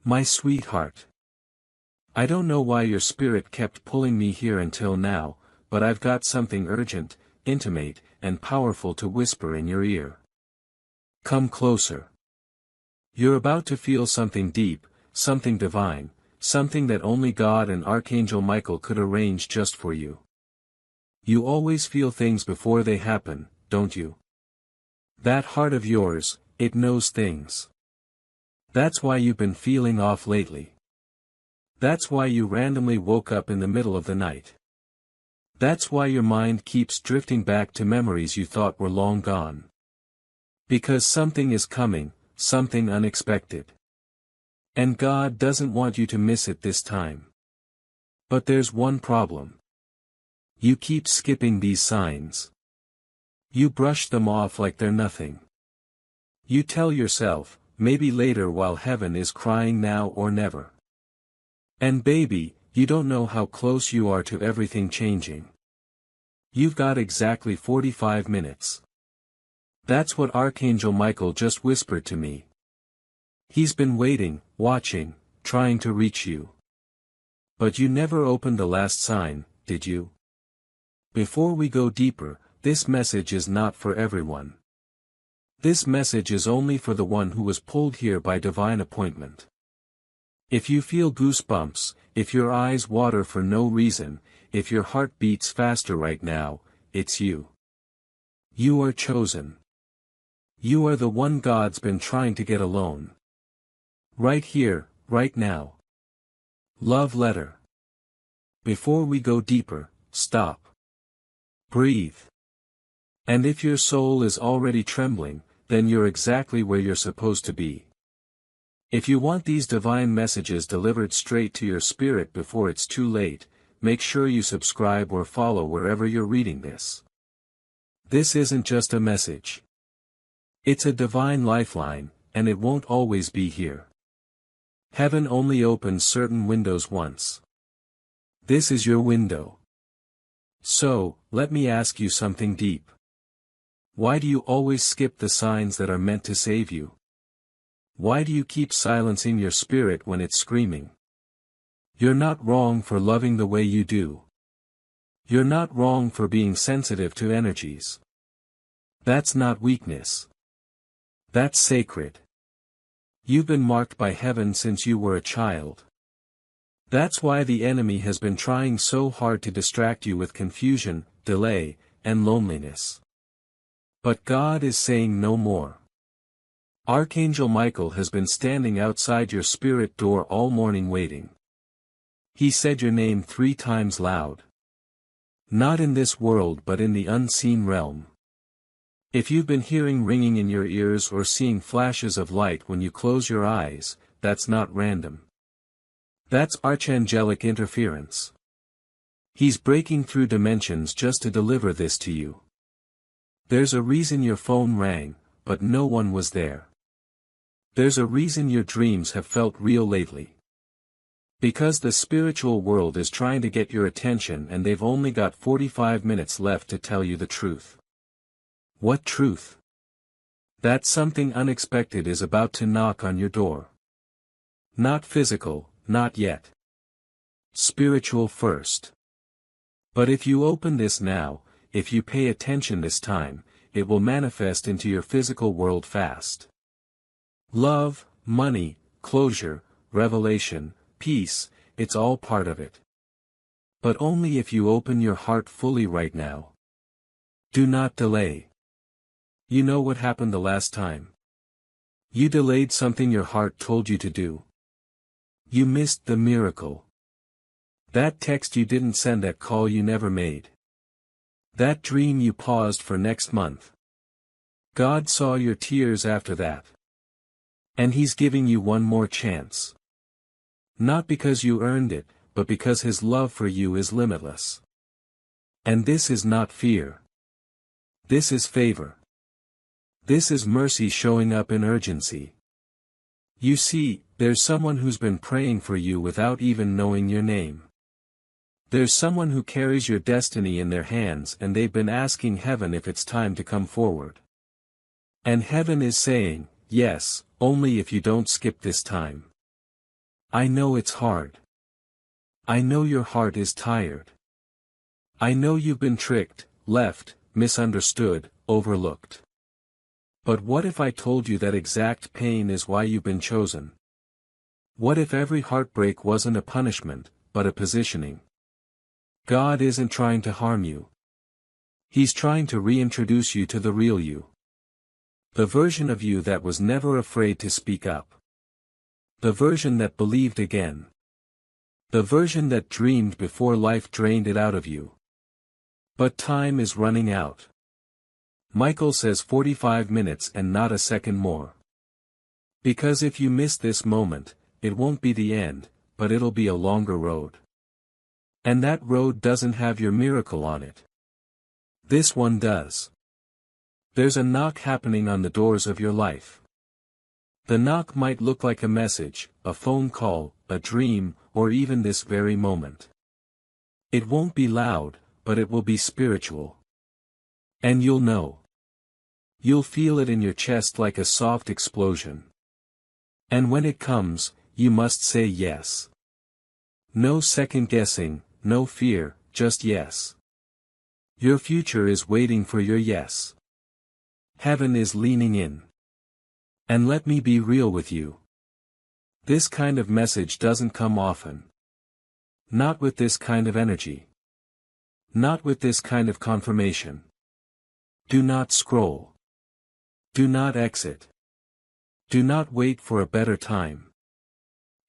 My sweetheart. I don't know why your spirit kept pulling me here until now, but I've got something urgent, intimate, and powerful to whisper in your ear. Come closer. You're about to feel something deep, something divine, something that only God and Archangel Michael could arrange just for you. You always feel things before they happen, don't you? That heart of yours, it knows things. That's why you've been feeling off lately. That's why you randomly woke up in the middle of the night. That's why your mind keeps drifting back to memories you thought were long gone. Because something is coming, something unexpected. And God doesn't want you to miss it this time. But there's one problem. You keep skipping these signs. You brush them off like they're nothing. You tell yourself, maybe later while heaven is crying now or never. And baby, you don't know how close you are to everything changing. You've got exactly 45 minutes. That's what Archangel Michael just whispered to me. He's been waiting, watching, trying to reach you. But you never opened the last sign, did you? Before we go deeper, this message is not for everyone. This message is only for the one who was pulled here by divine appointment. If you feel goosebumps, if your eyes water for no reason, if your heart beats faster right now, it's you. You are chosen. You are the one God's been trying to get alone. Right here, right now. Love letter. Before we go deeper, stop. Breathe. And if your soul is already trembling, then you're exactly where you're supposed to be. If you want these divine messages delivered straight to your spirit before it's too late, make sure you subscribe or follow wherever you're reading this. This isn't just a message. It's a divine lifeline, and it won't always be here. Heaven only opens certain windows once. This is your window. So, let me ask you something deep. Why do you always skip the signs that are meant to save you? Why do you keep silencing your spirit when it's screaming? You're not wrong for loving the way you do. You're not wrong for being sensitive to energies. That's not weakness. That's sacred. You've been marked by heaven since you were a child. That's why the enemy has been trying so hard to distract you with confusion, delay, and loneliness. But God is saying no more. Archangel Michael has been standing outside your spirit door all morning waiting. He said your name 3 times loud. Not in this world but in the unseen realm. If you've been hearing ringing in your ears or seeing flashes of light when you close your eyes, that's not random. That's archangelic interference. He's breaking through dimensions just to deliver this to you. There's a reason your phone rang, but no one was there. There's a reason your dreams have felt real lately. Because the spiritual world is trying to get your attention and they've only got 45 minutes left to tell you the truth. What truth? That something unexpected is about to knock on your door. Not physical, not yet. Spiritual first. But if you open this now, if you pay attention this time, it will manifest into your physical world fast. Love, money, closure, revelation, peace, it's all part of it. But only if you open your heart fully right now. Do not delay. You know what happened the last time? You delayed something your heart told you to do. You missed the miracle. That text you didn't send, that call you never made. That dream you paused for next month. God saw your tears after that. And He's giving you one more chance. Not because you earned it, but because His love for you is limitless. And this is not fear. This is favor. This is mercy showing up in urgency. You see, there's someone who's been praying for you without even knowing your name. There's someone who carries your destiny in their hands and they've been asking heaven if it's time to come forward. And heaven is saying, yes, only if you don't skip this time. I know it's hard. I know your heart is tired. I know you've been tricked, left, misunderstood, overlooked. But what if I told you that exact pain is why you've been chosen? What if every heartbreak wasn't a punishment, but a positioning? God isn't trying to harm you. He's trying to reintroduce you to the real you. The version of you that was never afraid to speak up. The version that believed again. The version that dreamed before life drained it out of you. But time is running out. Michael says 45 minutes and not a second more. Because if you miss this moment, it won't be the end, but it'll be a longer road. And that road doesn't have your miracle on it. This one does. There's a knock happening on the doors of your life. The knock might look like a message, a phone call, a dream, or even this very moment. It won't be loud, but it will be spiritual. And you'll know. You'll feel it in your chest like a soft explosion. And when it comes, you must say yes. No second guessing, no fear, just yes. Your future is waiting for your yes. Heaven is leaning in. And let me be real with you. This kind of message doesn't come often. Not with this kind of energy. Not with this kind of confirmation. Do not scroll. Do not exit. Do not wait for a better time.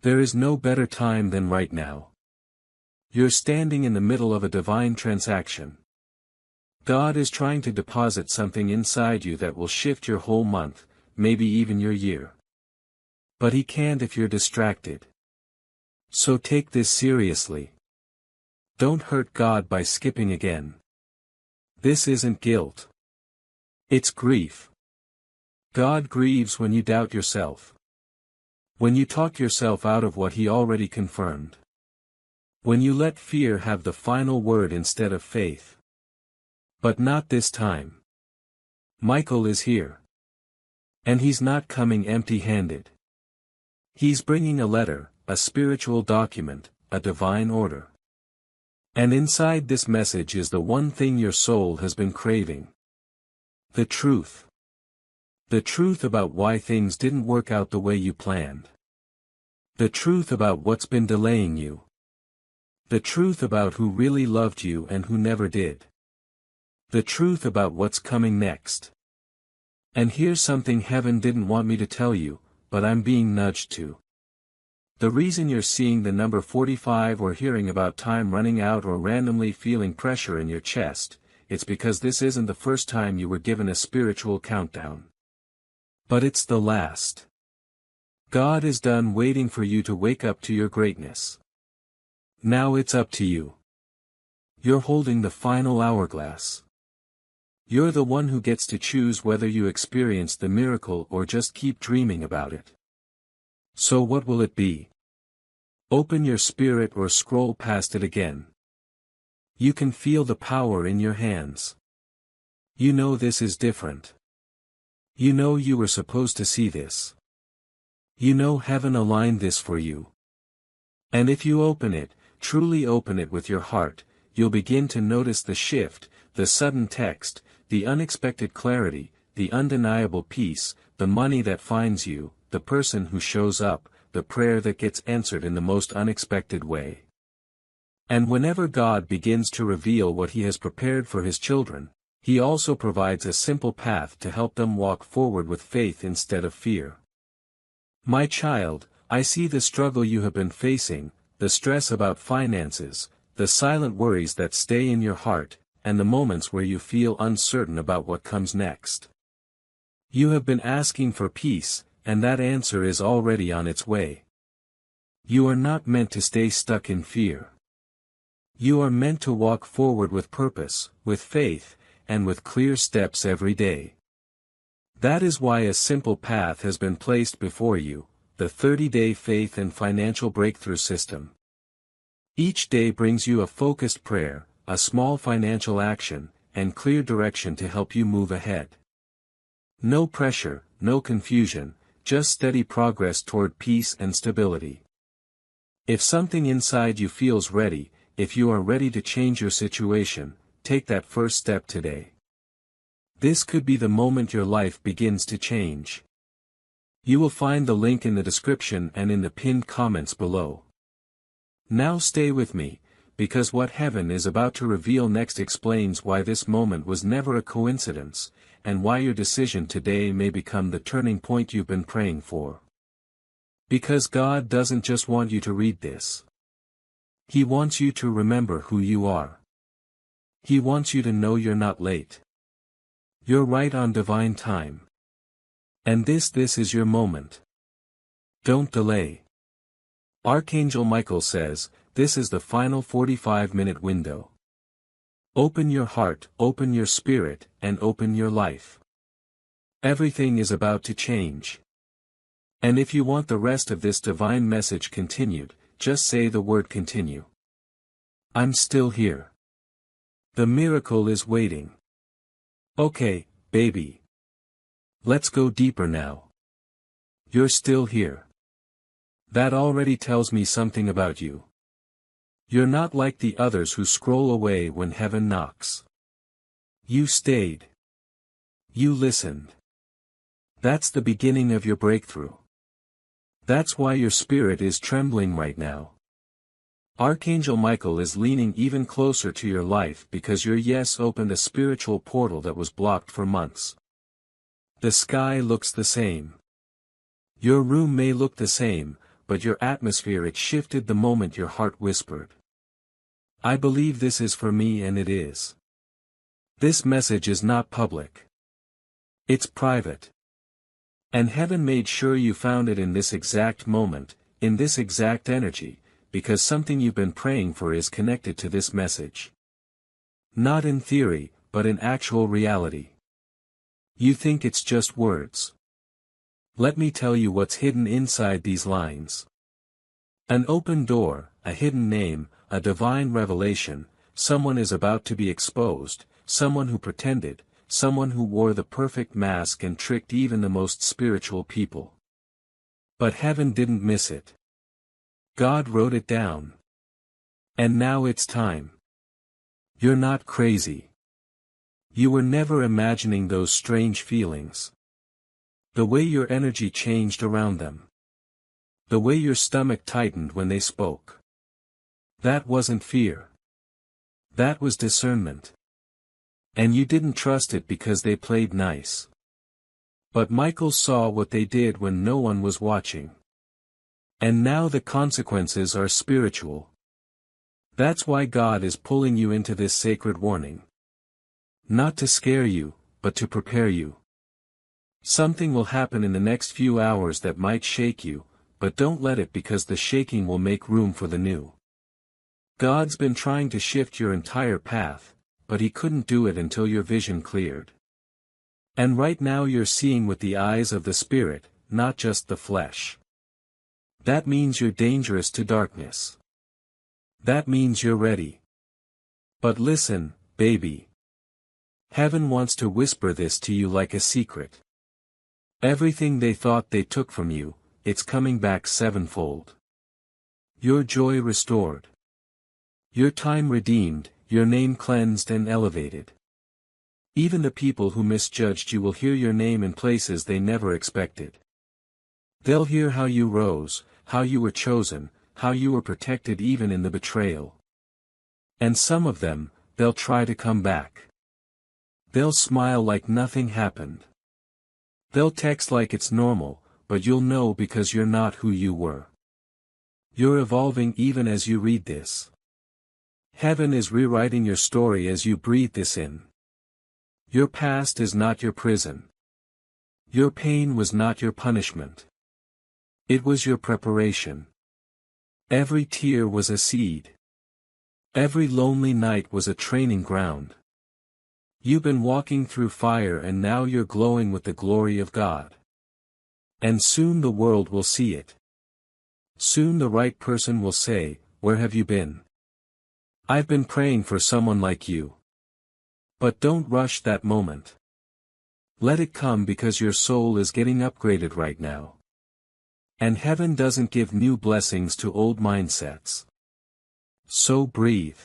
There is no better time than right now. You're standing in the middle of a divine transaction. God is trying to deposit something inside you that will shift your whole month, maybe even your year. But He can't if you're distracted. So take this seriously. Don't hurt God by skipping again. This isn't guilt. It's grief. God grieves when you doubt yourself. When you talk yourself out of what He already confirmed. When you let fear have the final word instead of faith. But not this time. Michael is here. And he's not coming empty-handed. He's bringing a letter, a spiritual document, a divine order. And inside this message is the one thing your soul has been craving. The truth. The truth about why things didn't work out the way you planned. The truth about what's been delaying you. The truth about who really loved you and who never did. The truth about what's coming next. And here's something heaven didn't want me to tell you, but I'm being nudged to. The reason you're seeing the number 45 or hearing about time running out or randomly feeling pressure in your chest, it's because this isn't the first time you were given a spiritual countdown. But it's the last. God is done waiting for you to wake up to your greatness. Now it's up to you. You're holding the final hourglass. You're the one who gets to choose whether you experience the miracle or just keep dreaming about it. So what will it be? Open your spirit or scroll past it again. You can feel the power in your hands. You know this is different. You know you were supposed to see this. You know heaven aligned this for you. And if you open it, truly open it with your heart, you'll begin to notice the shift, the sudden text, the unexpected clarity, the undeniable peace, the money that finds you, the person who shows up, the prayer that gets answered in the most unexpected way. And whenever God begins to reveal what He has prepared for His children, He also provides a simple path to help them walk forward with faith instead of fear. My child, I see the struggle you have been facing, the stress about finances, the silent worries that stay in your heart, and the moments where you feel uncertain about what comes next. You have been asking for peace, and that answer is already on its way. You are not meant to stay stuck in fear. You are meant to walk forward with purpose, with faith, and with clear steps every day. That is why a simple path has been placed before you, the 30-day faith and financial breakthrough system. Each day brings you a focused prayer, a small financial action, and clear direction to help you move ahead. No pressure, no confusion, just steady progress toward peace and stability. If something inside you feels ready, if you are ready to change your situation, take that first step today. This could be the moment your life begins to change. You will find the link in the description and in the pinned comments below. Now stay with me, because what heaven is about to reveal next explains why this moment was never a coincidence, and why your decision today may become the turning point you've been praying for. Because God doesn't just want you to read this. He wants you to remember who you are. He wants you to know you're not late. You're right on divine time. And this is your moment. Don't delay. Archangel Michael says, this is the final 45-minute window. Open your heart, open your spirit, and open your life. Everything is about to change. And if you want the rest of this divine message continued, just say the word continue. I'm still here. The miracle is waiting. Okay, baby. Let's go deeper now. You're still here. That already tells me something about you. You're not like the others who scroll away when heaven knocks. You stayed. You listened. That's the beginning of your breakthrough. That's why your spirit is trembling right now. Archangel Michael is leaning even closer to your life because your yes opened a spiritual portal that was blocked for months. The sky looks the same. Your room may look the same, but your atmosphere it shifted the moment your heart whispered. I believe this is for me, and it is. This message is not public. It's private. And heaven made sure you found it in this exact moment, in this exact energy, because something you've been praying for is connected to this message. Not in theory, but in actual reality. You think it's just words. Let me tell you what's hidden inside these lines. An open door, a hidden name, a divine revelation, someone is about to be exposed, someone who pretended, someone who wore the perfect mask and tricked even the most spiritual people. But heaven didn't miss it. God wrote it down. And now it's time. You're not crazy. You were never imagining those strange feelings. The way your energy changed around them. The way your stomach tightened when they spoke. That wasn't fear. That was discernment. And you didn't trust it because they played nice. But Michael saw what they did when no one was watching. And now the consequences are spiritual. That's why God is pulling you into this sacred warning. Not to scare you, but to prepare you. Something will happen in the next few hours that might shake you, but don't let it, because the shaking will make room for the new. God's been trying to shift your entire path, but He couldn't do it until your vision cleared. And right now you're seeing with the eyes of the Spirit, not just the flesh. That means you're dangerous to darkness. That means you're ready. But listen, baby. Heaven wants to whisper this to you like a secret. Everything they thought they took from you, it's coming back sevenfold. Your joy restored. Your time redeemed, your name cleansed and elevated. Even the people who misjudged you will hear your name in places they never expected. They'll hear how you rose, how you were chosen, how you were protected even in the betrayal. And some of them, they'll try to come back. They'll smile like nothing happened. They'll text like it's normal, but you'll know because you're not who you were. You're evolving even as you read this. Heaven is rewriting your story as you breathe this in. Your past is not your prison. Your pain was not your punishment. It was your preparation. Every tear was a seed. Every lonely night was a training ground. You've been walking through fire and now you're glowing with the glory of God. And soon the world will see it. Soon the right person will say, "Where have you been? I've been praying for someone like you." But don't rush that moment. Let it come, because your soul is getting upgraded right now. And heaven doesn't give new blessings to old mindsets. So breathe.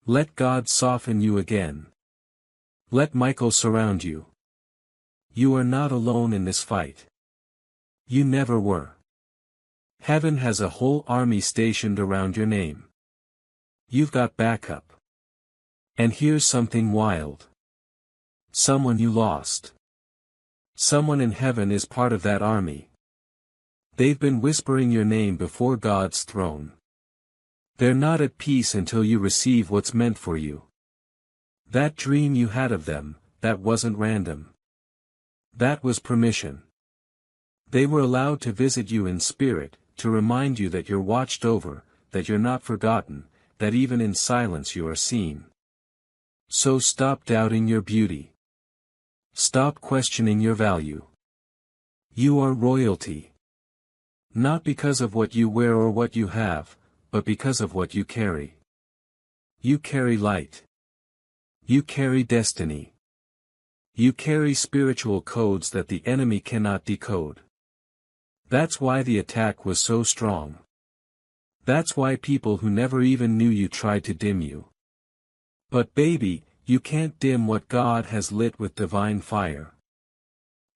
Let God soften you again. Let Michael surround you. You are not alone in this fight. You never were. Heaven has a whole army stationed around your name. You've got backup. And here's something wild. Someone you lost. Someone in heaven is part of that army. They've been whispering your name before God's throne. They're not at peace until you receive what's meant for you. That dream you had of them, that wasn't random. That was permission. They were allowed to visit you in spirit, to remind you that you're watched over, that you're not forgotten, that even in silence you are seen. So stop doubting your beauty. Stop questioning your value. You are royalty. Not because of what you wear or what you have, but because of what you carry. You carry light. You carry destiny. You carry spiritual codes that the enemy cannot decode. That's why the attack was so strong. That's why people who never even knew you tried to dim you. But baby, you can't dim what God has lit with divine fire.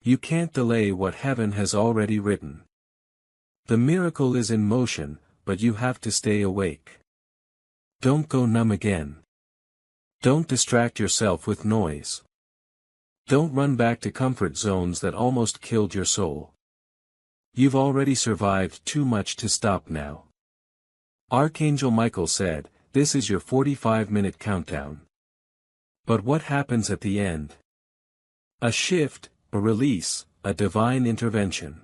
You can't delay what heaven has already written. The miracle is in motion, but you have to stay awake. Don't go numb again. Don't distract yourself with noise. Don't run back to comfort zones that almost killed your soul. You've already survived too much to stop now. Archangel Michael said, "This is your 45-minute countdown." But what happens at the end? A shift, a release, a divine intervention.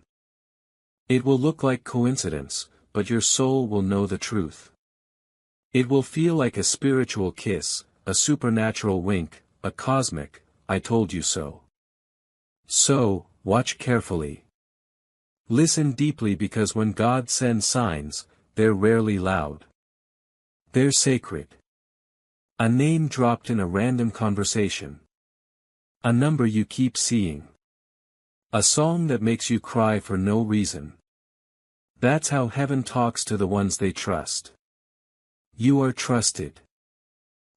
It will look like coincidence, but your soul will know the truth. It will feel like a spiritual kiss, a supernatural wink, a cosmic, "I told you so." So, watch carefully. Listen deeply, because when God sends signs, they're rarely loud. They're sacred. A name dropped in a random conversation. A number you keep seeing. A song that makes you cry for no reason. That's how heaven talks to the ones they trust. You are trusted.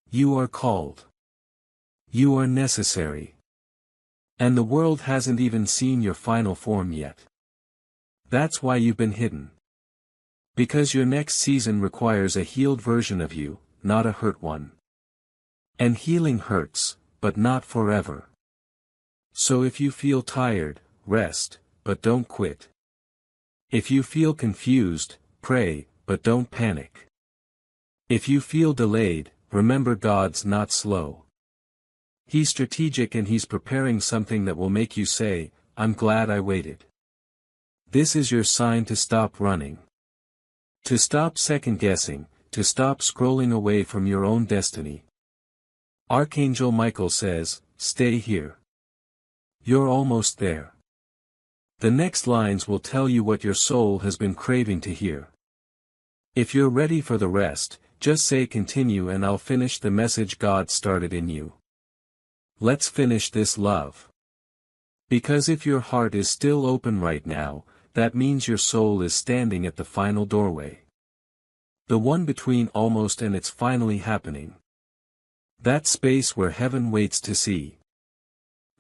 You are called. You are necessary. And the world hasn't even seen your final form yet. That's why you've been hidden. Because your next season requires a healed version of you, not a hurt one. And healing hurts, but not forever. So if you feel tired, rest, but don't quit. If you feel confused, pray, but don't panic. If you feel delayed, remember God's not slow. He's strategic, and He's preparing something that will make you say, "I'm glad I waited." This is your sign to stop running. To stop second-guessing, to stop scrolling away from your own destiny. Archangel Michael says, "Stay here. You're almost there." The next lines will tell you what your soul has been craving to hear. If you're ready for the rest, just say continue, and I'll finish the message God started in you. Let's finish this, love. Because if your heart is still open right now, that means your soul is standing at the final doorway. The one between almost and it's finally happening. That space where heaven waits to see.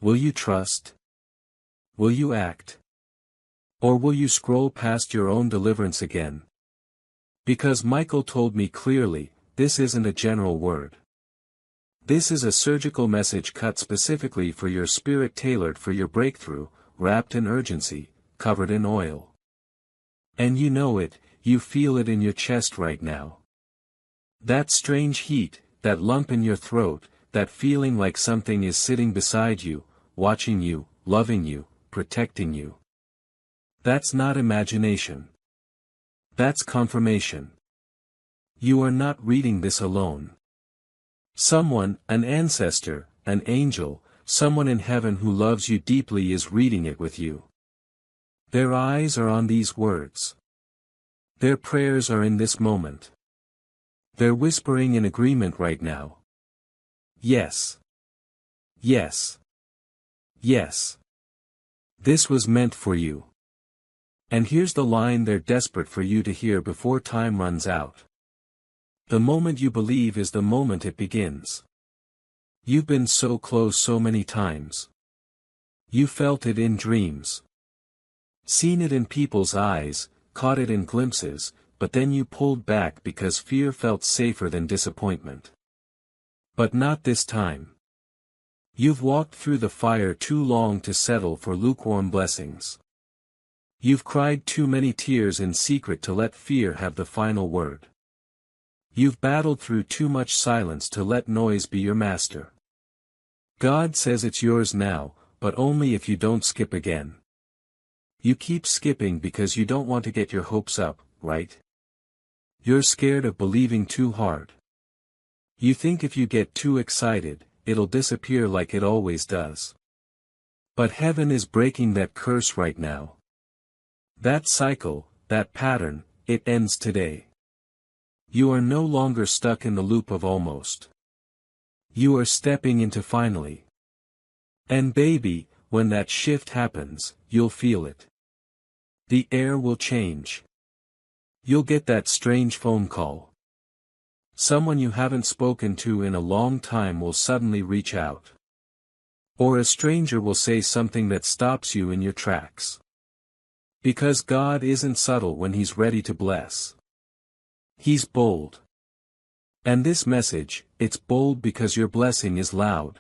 Will you trust? Will you act? Or will you scroll past your own deliverance again? Because Michael told me clearly, this isn't a general word. This is a surgical message cut specifically for your spirit, tailored for your breakthrough, wrapped in urgency, covered in oil. And you know it, you feel it in your chest right now. That strange heat, that lump in your throat, that feeling like something is sitting beside you, watching you, loving you, protecting you. That's not imagination. That's confirmation. You are not reading this alone. Someone, an ancestor, an angel, someone in heaven who loves you deeply is reading it with you. Their eyes are on these words. Their prayers are in this moment. They're whispering in agreement right now. Yes. Yes. Yes. This was meant for you. And here's the line they're desperate for you to hear before time runs out. The moment you believe is the moment it begins. You've been so close so many times. You felt it in dreams. Seen it in people's eyes, caught it in glimpses, but then you pulled back because fear felt safer than disappointment. But not this time. You've walked through the fire too long to settle for lukewarm blessings. You've cried too many tears in secret to let fear have the final word. You've battled through too much silence to let noise be your master. God says it's yours now, but only if you don't skip again. You keep skipping because you don't want to get your hopes up, right? You're scared of believing too hard. You think if you get too excited, it'll disappear like it always does. But heaven is breaking that curse right now. That cycle, that pattern, it ends today. You are no longer stuck in the loop of almost. You are stepping into finally. And baby, when that shift happens, you'll feel it. The air will change. You'll get that strange phone call. Someone you haven't spoken to in a long time will suddenly reach out. Or a stranger will say something that stops you in your tracks. Because God isn't subtle when He's ready to bless. He's bold. And this message, it's bold because your blessing is loud.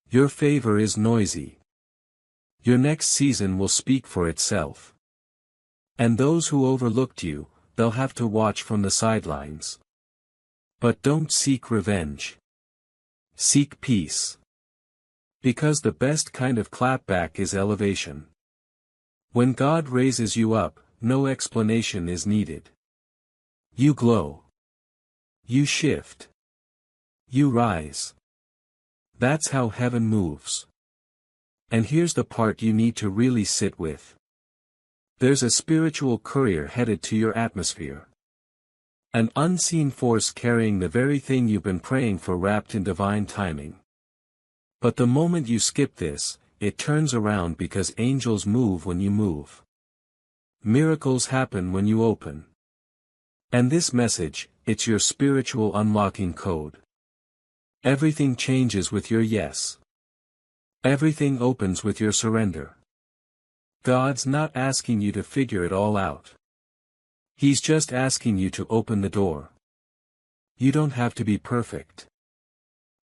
Your favor is noisy. Your next season will speak for itself. And those who overlooked you, they'll have to watch from the sidelines. But don't seek revenge. Seek peace. Because the best kind of clapback is elevation. When God raises you up, no explanation is needed. You glow. You shift. You rise. That's how heaven moves. And here's the part you need to really sit with. There's a spiritual courier headed to your atmosphere. An unseen force carrying the very thing you've been praying for wrapped in divine timing. But the moment you skip this, it turns around because angels move when you move. Miracles happen when you open. And this message, it's your spiritual unlocking code. Everything changes with your yes. Everything opens with your surrender. God's not asking you to figure it all out. He's just asking you to open the door. You don't have to be perfect.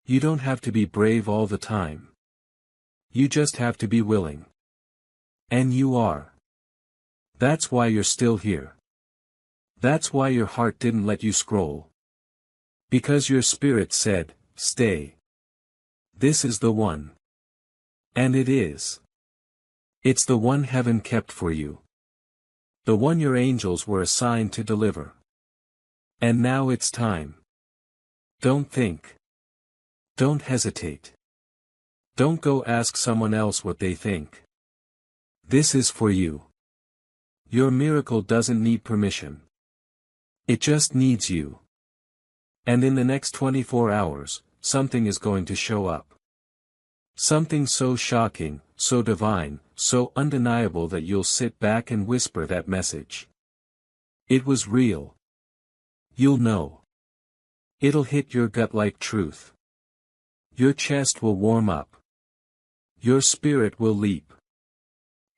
You don't have to be brave all the time. You just have to be willing. And you are. That's why you're still here. That's why your heart didn't let you scroll. Because your spirit said, stay. This is the one. And it is. It's the one heaven kept for you. The one your angels were assigned to deliver. And now it's time. Don't think. Don't hesitate. Don't go ask someone else what they think. This is for you. Your miracle doesn't need permission. It just needs you. And in the next 24 hours, something is going to show up. Something so shocking, so divine, so undeniable that you'll sit back and whisper that message. It was real. You'll know. It'll hit your gut like truth. Your chest will warm up. Your spirit will leap.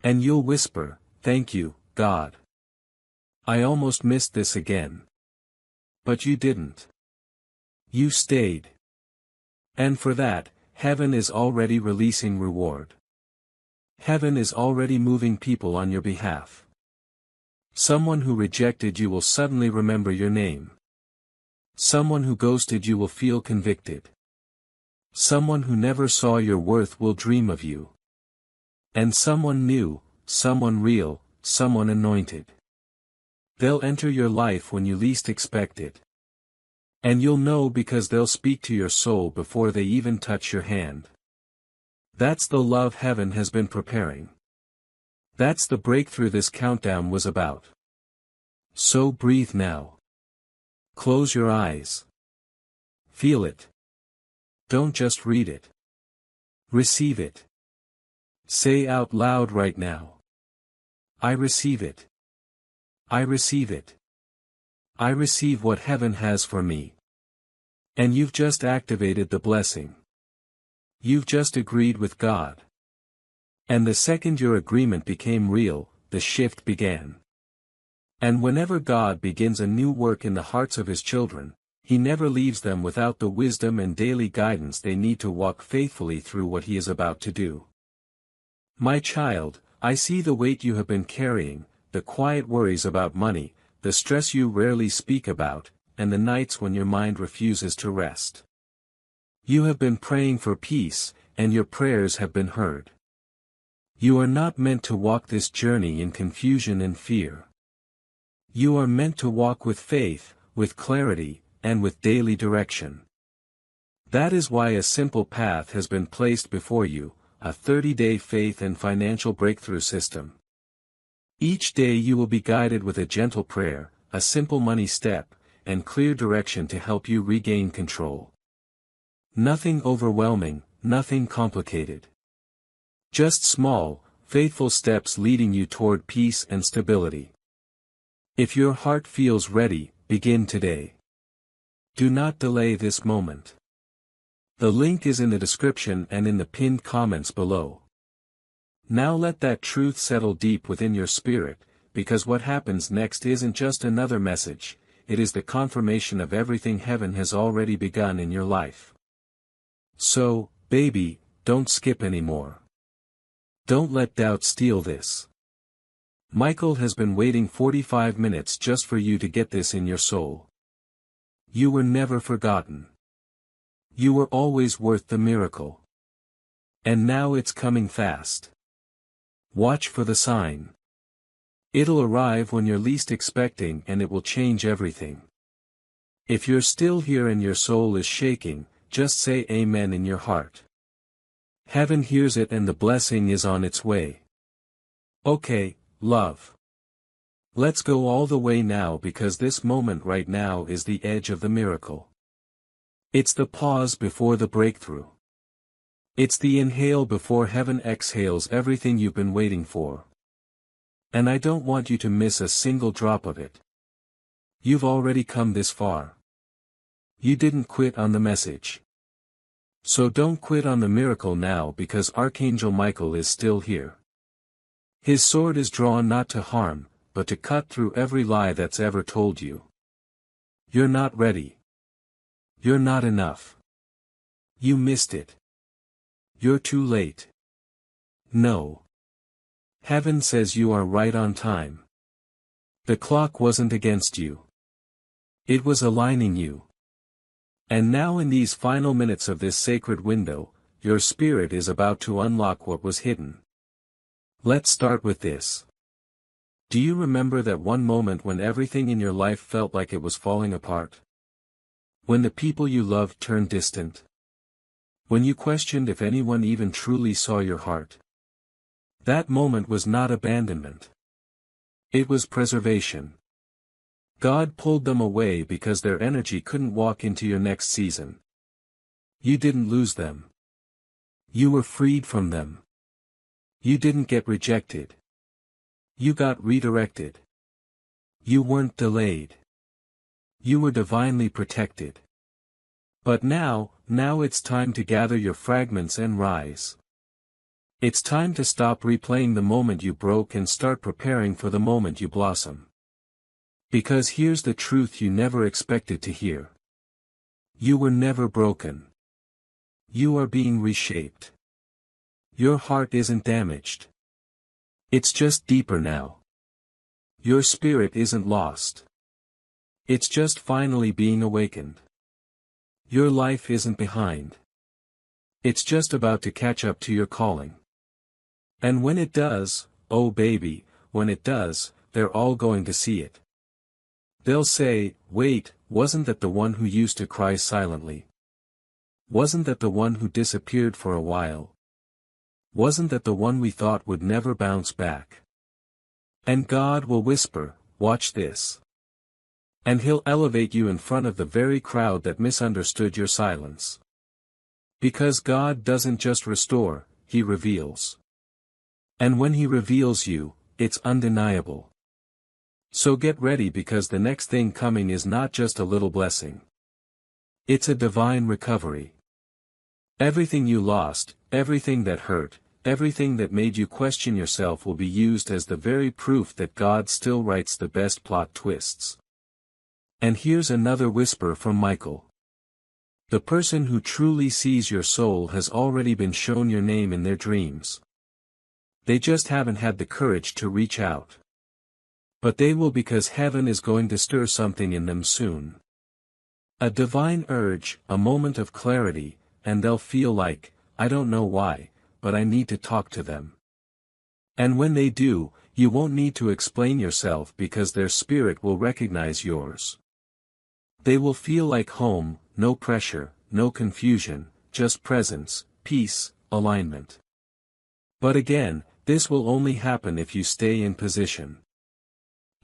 And you'll whisper, thank you, God. I almost missed this again. But you didn't. You stayed. And for that, heaven is already releasing reward. Heaven is already moving people on your behalf. Someone who rejected you will suddenly remember your name. Someone who ghosted you will feel convicted. Someone who never saw your worth will dream of you. And someone new, someone real, someone anointed. They'll enter your life when you least expect it. And you'll know because they'll speak to your soul before they even touch your hand. That's the love heaven has been preparing. That's the breakthrough this countdown was about. So breathe now. Close your eyes. Feel it. Don't just read it. Receive it. Say out loud right now. I receive it. I receive it. I receive what heaven has for me. And you've just activated the blessing. You've just agreed with God. And the second your agreement became real, the shift began. And whenever God begins a new work in the hearts of His children, He never leaves them without the wisdom and daily guidance they need to walk faithfully through what He is about to do. My child, I see the weight you have been carrying, the quiet worries about money, the stress you rarely speak about, and the nights when your mind refuses to rest. You have been praying for peace, and your prayers have been heard. You are not meant to walk this journey in confusion and fear. You are meant to walk with faith, with clarity, and with daily direction. That is why a simple path has been placed before you, a 30-day faith and financial breakthrough system. Each day you will be guided with a gentle prayer, a simple money step, and clear direction to help you regain control. Nothing overwhelming, nothing complicated. Just small, faithful steps leading you toward peace and stability. If your heart feels ready, begin today. Do not delay this moment. The link is in the description and in the pinned comments below. Now let that truth settle deep within your spirit, because what happens next isn't just another message, it is the confirmation of everything heaven has already begun in your life. So, baby, don't skip anymore. Don't let doubt steal this. Michael has been waiting 45 minutes just for you to get this in your soul. You were never forgotten. You were always worth the miracle. And now it's coming fast. Watch for the sign. It'll arrive when you're least expecting and it will change everything. If you're still here and your soul is shaking, just say amen in your heart. Heaven hears it and the blessing is on its way. Okay, love. Let's go all the way now because this moment right now is the edge of the miracle. It's the pause before the breakthrough. It's the inhale before heaven exhales everything you've been waiting for. And I don't want you to miss a single drop of it. You've already come this far. You didn't quit on the message. So don't quit on the miracle now because Archangel Michael is still here. His sword is drawn not to harm, but to cut through every lie that's ever told you. You're not ready. You're not enough. You missed it. You're too late. No. Heaven says you are right on time. The clock wasn't against you. It was aligning you. And now in these final minutes of this sacred window, your spirit is about to unlock what was hidden. Let's start with this. Do you remember that one moment when everything in your life felt like it was falling apart? When the people you loved turned distant? When you questioned if anyone even truly saw your heart? That moment was not abandonment. It was preservation. God pulled them away because their energy couldn't walk into your next season. You didn't lose them. You were freed from them. You didn't get rejected. You got redirected. You weren't delayed. You were divinely protected. But now it's time to gather your fragments and rise. It's time to stop replaying the moment you broke and start preparing for the moment you blossom. Because here's the truth you never expected to hear. You were never broken. You are being reshaped. Your heart isn't damaged. It's just deeper now. Your spirit isn't lost. It's just finally being awakened. Your life isn't behind. It's just about to catch up to your calling. And when it does, oh baby, when it does, they're all going to see it. They'll say, wait, wasn't that the one who used to cry silently? Wasn't that the one who disappeared for a while? Wasn't that the one we thought would never bounce back? And God will whisper, watch this. And He'll elevate you in front of the very crowd that misunderstood your silence. Because God doesn't just restore, He reveals. And when He reveals you, it's undeniable. So get ready, because the next thing coming is not just a little blessing. It's a divine recovery. Everything you lost, everything that hurt, everything that made you question yourself will be used as the very proof that God still writes the best plot twists. And here's another whisper from Michael. The person who truly sees your soul has already been shown your name in their dreams. They just haven't had the courage to reach out. But they will, because heaven is going to stir something in them soon. A divine urge, a moment of clarity, and they'll feel like, I don't know why, but I need to talk to them. And when they do, you won't need to explain yourself, because their spirit will recognize yours. They will feel like home, no pressure, no confusion, just presence, peace, alignment. But again, this will only happen if you stay in position.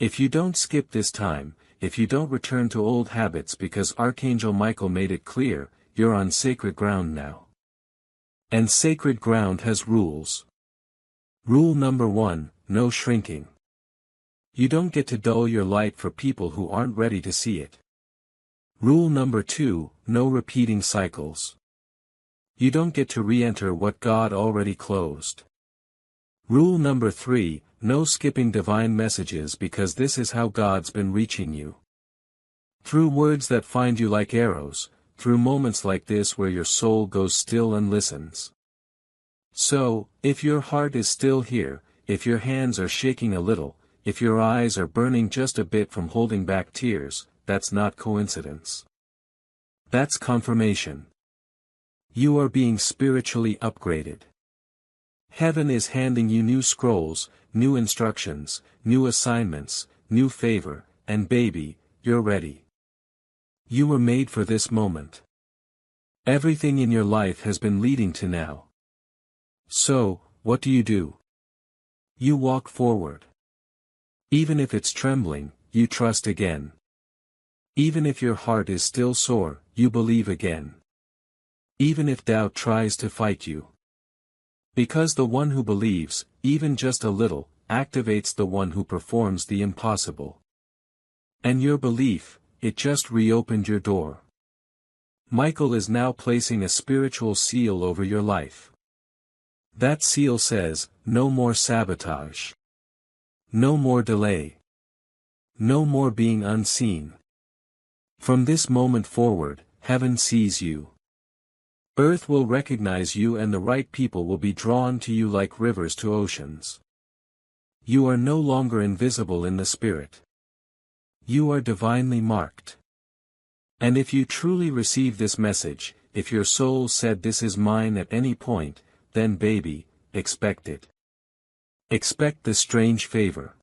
If you don't skip this time, if you don't return to old habits, because Archangel Michael made it clear, you're on sacred ground now. And sacred ground has rules. Rule number 1, no shrinking. You don't get to dull your light for people who aren't ready to see it. Rule number 2, no repeating cycles. You don't get to re-enter what God already closed. Rule number 3, no skipping divine messages, because this is how God's been reaching you. Through words that find you like arrows, through moments like this where your soul goes still and listens. So, if your heart is still here, if your hands are shaking a little, if your eyes are burning just a bit from holding back tears, that's not coincidence. That's confirmation. You are being spiritually upgraded. Heaven is handing you new scrolls, new instructions, new assignments, new favor, and baby, you're ready. You were made for this moment. Everything in your life has been leading to now. So, what do? You walk forward. Even if it's trembling, you trust again. Even if your heart is still sore, you believe again. Even if doubt tries to fight you. Because the one who believes, even just a little, activates the one who performs the impossible. And your belief, it just reopened your door. Michael is now placing a spiritual seal over your life. That seal says, no more sabotage. No more delay. No more being unseen. From this moment forward, heaven sees you. Earth will recognize you, and the right people will be drawn to you like rivers to oceans. You are no longer invisible in the spirit. You are divinely marked. And if you truly receive this message, if your soul said this is mine at any point, then baby, expect it. Expect the strange favor.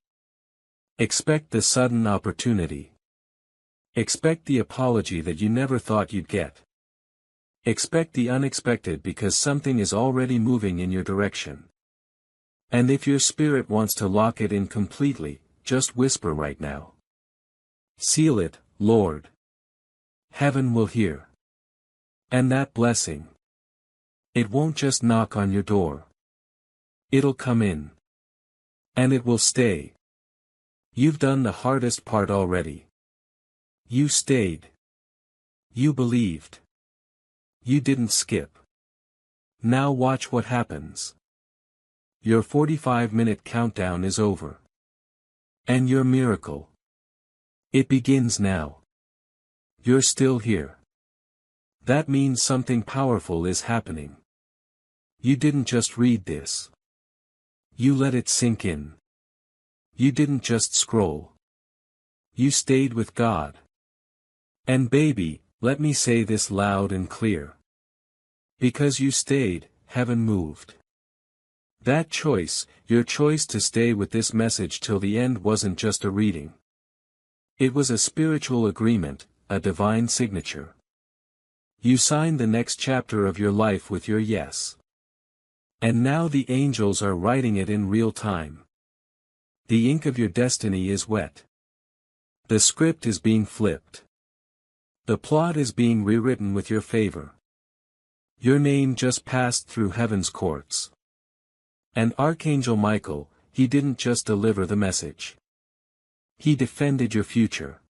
Expect the sudden opportunity. Expect the apology that you never thought you'd get. Expect the unexpected, because something is already moving in your direction. And if your spirit wants to lock it in completely, just whisper right now. Seal it, Lord. Heaven will hear. And that blessing, it won't just knock on your door. It'll come in. And it will stay. You've done the hardest part already. You stayed. You believed. You didn't skip. Now watch what happens. Your 45-minute countdown is over. And your miracle, it begins now. You're still here. That means something powerful is happening. You didn't just read this. You let it sink in. You didn't just scroll. You stayed with God. And baby, let me say this loud and clear. Because you stayed, heaven moved. That choice, your choice to stay with this message till the end, wasn't just a reading. It was a spiritual agreement, a divine signature. You signed the next chapter of your life with your yes. And now the angels are writing it in real time. The ink of your destiny is wet. The script is being flipped. The plot is being rewritten with your favor. Your name just passed through heaven's courts. And Archangel Michael, he didn't just deliver the message. He defended your future.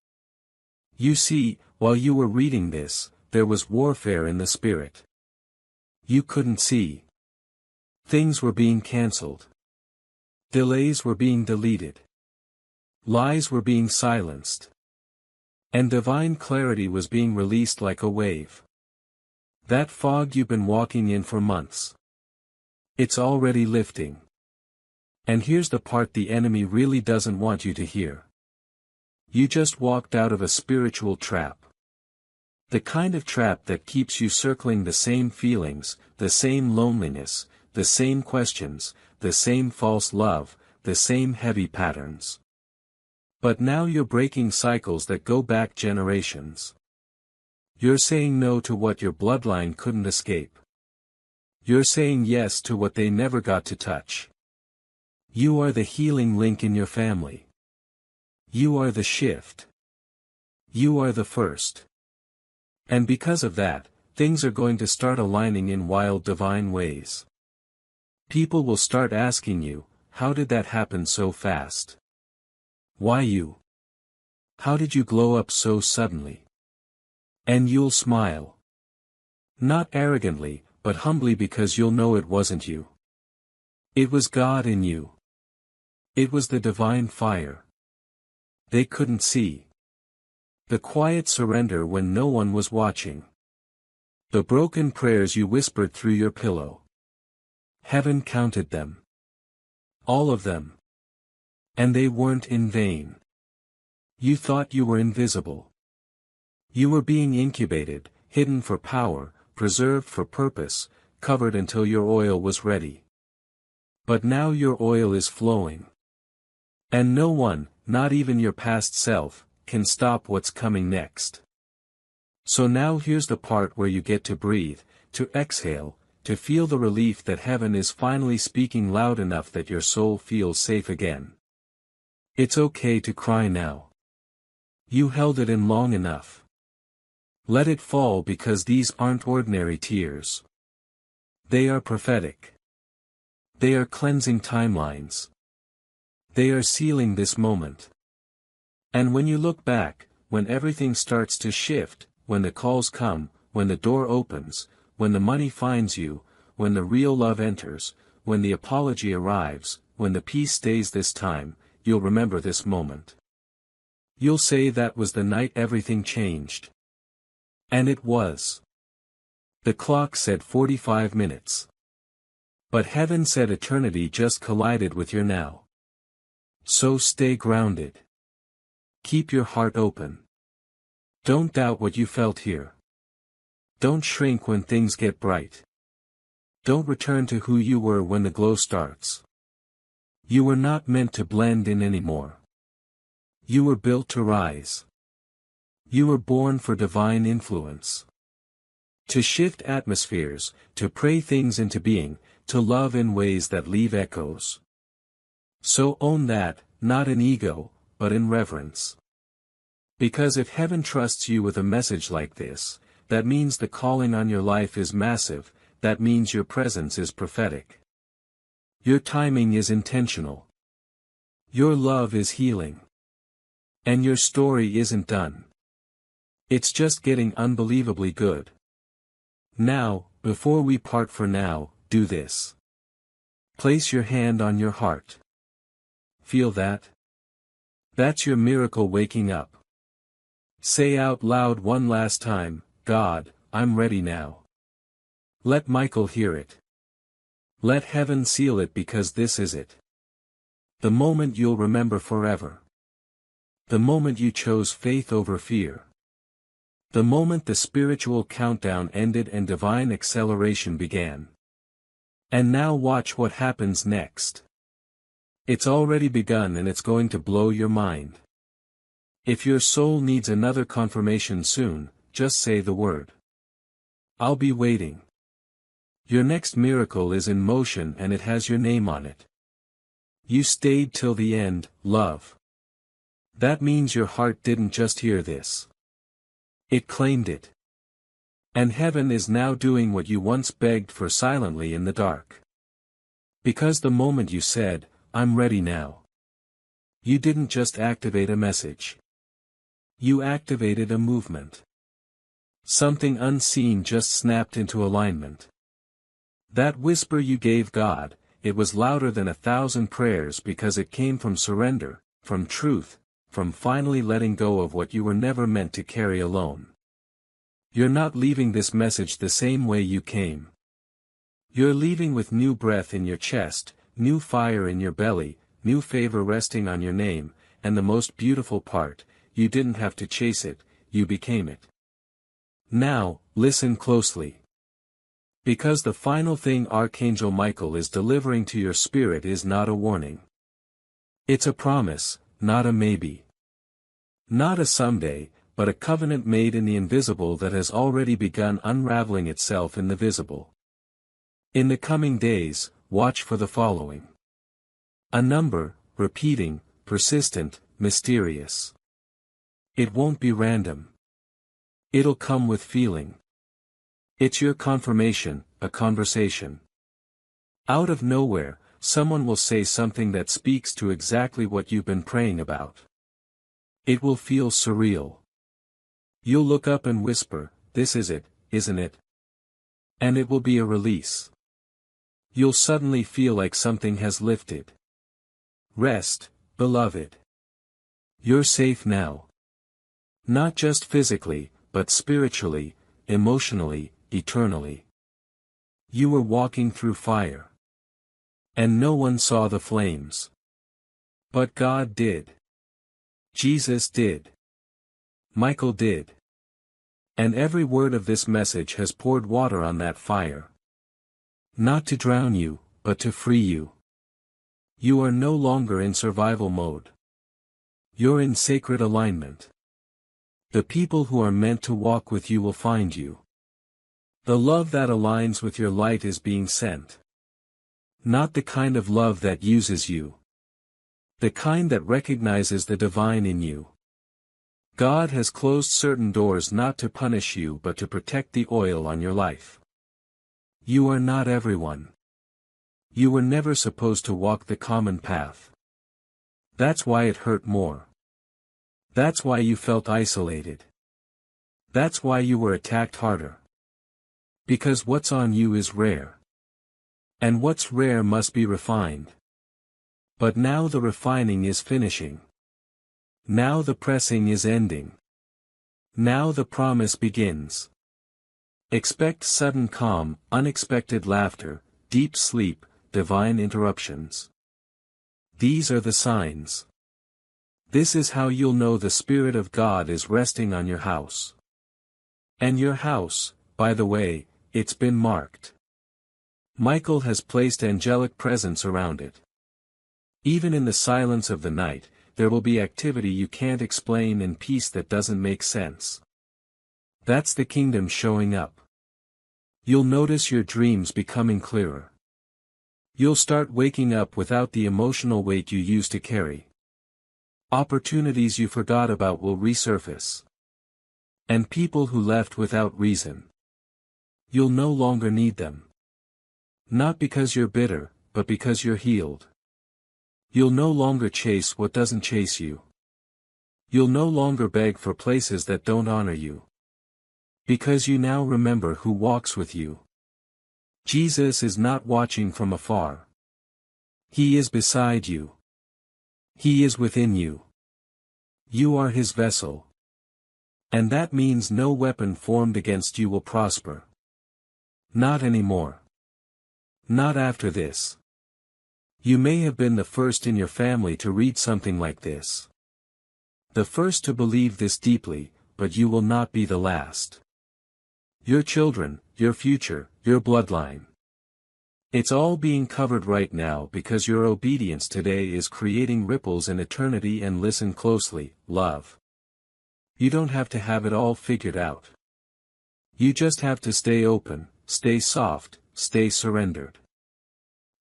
You see, while you were reading this, there was warfare in the spirit. You couldn't see. Things were being cancelled. Delays were being deleted. Lies were being silenced. And divine clarity was being released like a wave. That fog you've been walking in for months. It's already lifting. And here's the part the enemy really doesn't want you to hear. You just walked out of a spiritual trap. The kind of trap that keeps you circling the same feelings, the same loneliness, the same questions, the same false love, the same heavy patterns. But now you're breaking cycles that go back generations. You're saying no to what your bloodline couldn't escape. You're saying yes to what they never got to touch. You are the healing link in your family. You are the shift. You are the first. And because of that, things are going to start aligning in wild divine ways. People will start asking you, how did that happen so fast? Why you? How did you glow up so suddenly? And you'll smile. Not arrogantly, but humbly, because you'll know it wasn't you. It was God in you. It was the divine fire. They couldn't see. The quiet surrender when no one was watching. The broken prayers you whispered through your pillow. Heaven counted them. All of them. And they weren't in vain. You thought you were invisible. You were being incubated, hidden for power, preserved for purpose, covered until your oil was ready. But now your oil is flowing. And no one, not even your past self, can stop what's coming next. So now here's the part where you get to breathe, to exhale, to feel the relief that heaven is finally speaking loud enough that your soul feels safe again. It's okay to cry now. You held it in long enough. Let it fall, because these aren't ordinary tears. They are prophetic. They are cleansing timelines. They are sealing this moment. And when you look back, when everything starts to shift, when the calls come, when the door opens, when the money finds you, when the real love enters, when the apology arrives, when the peace stays this time, you'll remember this moment. You'll say that was the night everything changed. And it was. The clock said 45 minutes. But heaven said eternity just collided with your now. So stay grounded. Keep your heart open. Don't doubt what you felt here. Don't shrink when things get bright. Don't return to who you were when the glow starts. You were not meant to blend in anymore. You were built to rise. You were born for divine influence. To shift atmospheres, to pray things into being, to love in ways that leave echoes. So own that, not in ego, but in reverence. Because if heaven trusts you with a message like this, that means the calling on your life is massive, that means your presence is prophetic. Your timing is intentional. Your love is healing. And your story isn't done. It's just getting unbelievably good. Now, before we part for now, do this. Place your hand on your heart. Feel that? That's your miracle waking up. Say out loud one last time, God, I'm ready now. Let Michael hear it. Let heaven seal it, because this is it. The moment you'll remember forever. The moment you chose faith over fear. The moment the spiritual countdown ended and divine acceleration began. And now watch what happens next. It's already begun, and it's going to blow your mind. If your soul needs another confirmation soon, just say the word. I'll be waiting. Your next miracle is in motion, and it has your name on it. You stayed till the end, love. That means your heart didn't just hear this. It claimed it. And heaven is now doing what you once begged for silently in the dark. Because the moment you said, I'm ready now. You didn't just activate a message. You activated a movement. Something unseen just snapped into alignment. That whisper you gave God, it was louder than 1,000 prayers because it came from surrender, from truth, from finally letting go of what you were never meant to carry alone. You're not leaving this message the same way you came. You're leaving with new breath in your chest, new fire in your belly, new favor resting on your name, and the most beautiful part, you didn't have to chase it, you became it. Now, listen closely. Because the final thing Archangel Michael is delivering to your spirit is not a warning. It's a promise, not a maybe. Not a someday, but a covenant made in the invisible that has already begun unraveling itself in the visible. In the coming days, watch for the following. A number, repeating, persistent, mysterious. It won't be random. It'll come with feeling. It's your confirmation, a conversation. Out of nowhere, someone will say something that speaks to exactly what you've been praying about. It will feel surreal. You'll look up and whisper, "This is it, isn't it?" And it will be a release. You'll suddenly feel like something has lifted. Rest, beloved. You're safe now. Not just physically, but spiritually, emotionally, eternally. You were walking through fire. And no one saw the flames. But God did. Jesus did. Michael did. And every word of this message has poured water on that fire. Not to drown you, but to free you. You are no longer in survival mode. You're in sacred alignment. The people who are meant to walk with you will find you. The love that aligns with your light is being sent. Not the kind of love that uses you. The kind that recognizes the divine in you. God has closed certain doors not to punish you but to protect the oil on your life. You are not everyone. You were never supposed to walk the common path. That's why it hurt more. That's why you felt isolated. That's why you were attacked harder. Because what's on you is rare. And what's rare must be refined. But now the refining is finishing. Now the pressing is ending. Now the promise begins. Expect sudden calm, unexpected laughter, deep sleep, divine interruptions. These are the signs. This is how you'll know the Spirit of God is resting on your house. And your house, by the way, it's been marked. Michael has placed angelic presence around it. Even in the silence of the night, there will be activity you can't explain and peace that doesn't make sense. That's the kingdom showing up. You'll notice your dreams becoming clearer. You'll start waking up without the emotional weight you used to carry. Opportunities you forgot about will resurface. And people who left without reason. You'll no longer need them. Not because you're bitter, but because you're healed. You'll no longer chase what doesn't chase you. You'll no longer beg for places that don't honor you. Because you now remember who walks with you. Jesus is not watching from afar. He is beside you. He is within you. You are his vessel. And that means no weapon formed against you will prosper. Not anymore. Not after this. You may have been the first in your family to read something like this. The first to believe this deeply, but you will not be the last. Your children, your future, your bloodline. It's all being covered right now because your obedience today is creating ripples in eternity. And listen closely, love. You don't have to have it all figured out. You just have to stay open, stay soft, stay surrendered.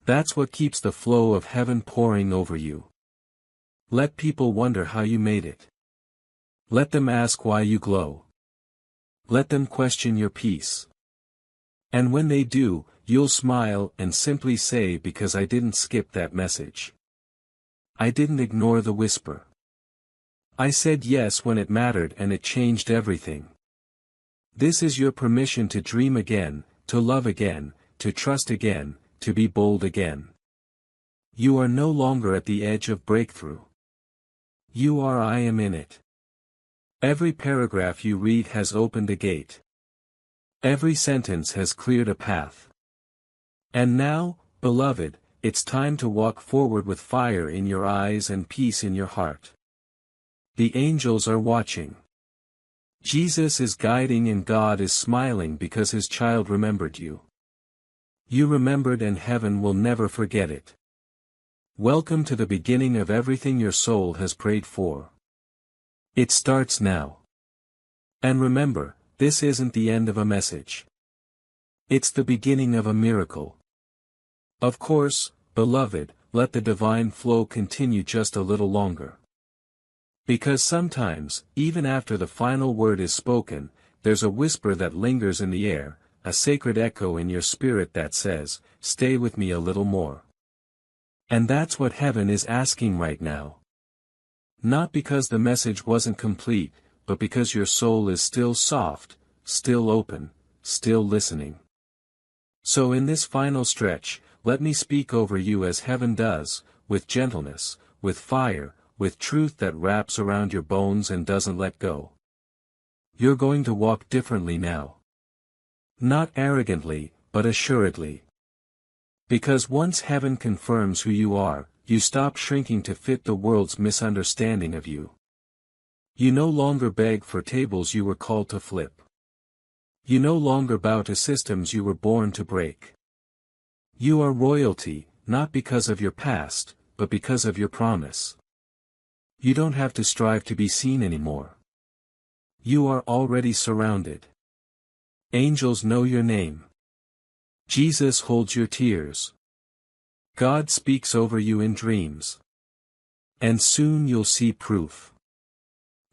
That's what keeps the flow of heaven pouring over you. Let people wonder how you made it. Let them ask why you glow. Let them question your peace. And when they do, you'll smile and simply say, because I didn't skip that message. I didn't ignore the whisper. I said yes when it mattered, and it changed everything. This is your permission to dream again, to love again, to trust again, to be bold again. You are no longer at the edge of breakthrough. You are. I am in it. Every paragraph you read has opened a gate. Every sentence has cleared a path. And now, beloved, it's time to walk forward with fire in your eyes and peace in your heart. The angels are watching. Jesus is guiding, and God is smiling because his child remembered you. You remembered, and heaven will never forget it. Welcome to the beginning of everything your soul has prayed for. It starts now. And remember, this isn't the end of a message. It's the beginning of a miracle. Of course, beloved, let the divine flow continue just a little longer. Because sometimes, even after the final word is spoken, there's a whisper that lingers in the air, a sacred echo in your spirit that says, "Stay with me a little more." And that's what heaven is asking right now. Not because the message wasn't complete, but because your soul is still soft, still open, still listening. So in this final stretch, let me speak over you as heaven does, with gentleness, with fire, with truth that wraps around your bones and doesn't let go. You're going to walk differently now. Not arrogantly, but assuredly. Because once heaven confirms who you are, you stop shrinking to fit the world's misunderstanding of you. You no longer beg for tables you were called to flip. You no longer bow to systems you were born to break. You are royalty, not because of your past, but because of your promise. You don't have to strive to be seen anymore. You are already surrounded. Angels know your name. Jesus holds your tears. God speaks over you in dreams. And soon you'll see proof.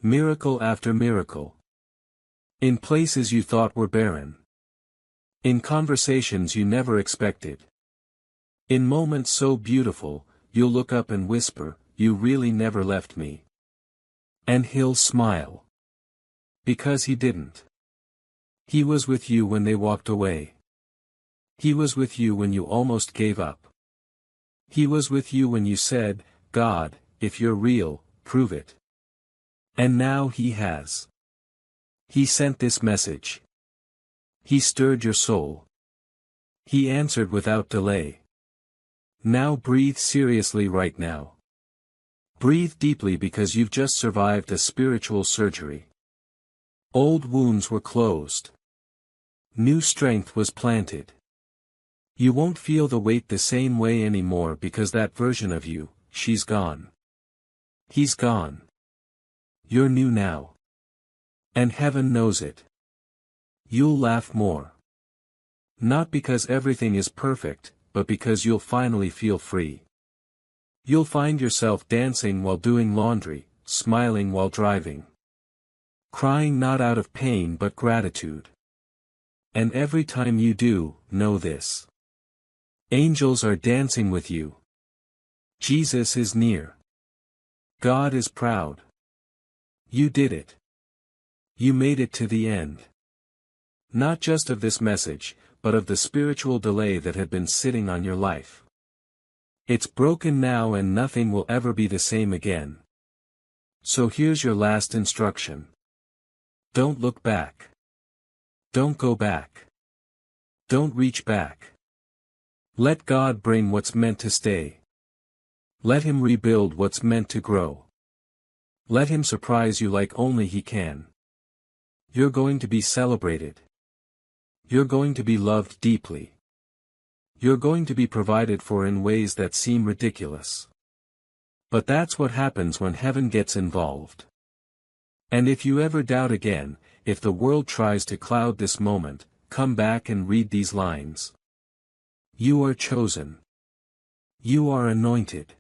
Miracle after miracle. In places you thought were barren. In conversations you never expected. In moments so beautiful, you'll look up and whisper, "You really never left me." And he'll smile. Because he didn't. He was with you when they walked away. He was with you when you almost gave up. He was with you when you said, "God, if you're real, prove it." And now he has. He sent this message. He stirred your soul. He answered without delay. Now breathe seriously right now. Breathe deeply, because you've just survived a spiritual surgery. Old wounds were closed. New strength was planted. You won't feel the weight the same way anymore, because that version of you, she's gone. He's gone. You're new now. And heaven knows it. You'll laugh more. Not because everything is perfect, but because you'll finally feel free. You'll find yourself dancing while doing laundry, smiling while driving. Crying not out of pain but gratitude. And every time you do, know this. Angels are dancing with you. Jesus is near. God is proud. You did it. You made it to the end. Not just of this message, but of the spiritual delay that had been sitting on your life. It's broken now, and nothing will ever be the same again. So here's your last instruction. Don't look back. Don't go back. Don't reach back. Let God bring what's meant to stay. Let him rebuild what's meant to grow. Let him surprise you like only he can. You're going to be celebrated. You're going to be loved deeply. You're going to be provided for in ways that seem ridiculous. But that's what happens when heaven gets involved. And if you ever doubt again, if the world tries to cloud this moment, come back and read these lines. You are chosen. You are anointed.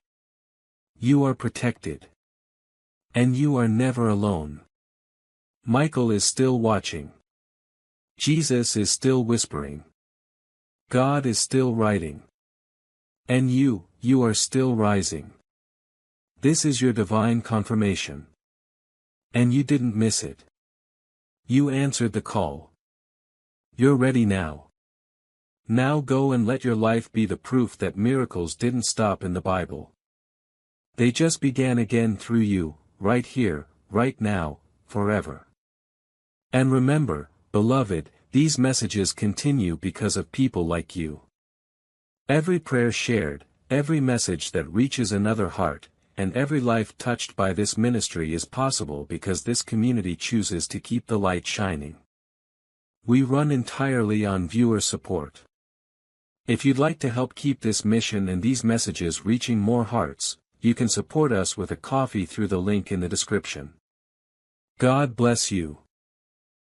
You are protected. And you are never alone. Michael is still watching. Jesus is still whispering. God is still writing. And you are still rising. This is your divine confirmation. And you didn't miss it. You answered the call. You're ready now. Now go and let your life be the proof that miracles didn't stop in the Bible. They just began again through you, right here, right now, forever. And remember, beloved, these messages continue because of people like you. Every prayer shared, every message that reaches another heart, and every life touched by this ministry is possible because this community chooses to keep the light shining. We run entirely on viewer support. If you'd like to help keep this mission and these messages reaching more hearts, you can support us with a coffee through the link in the description. God bless you.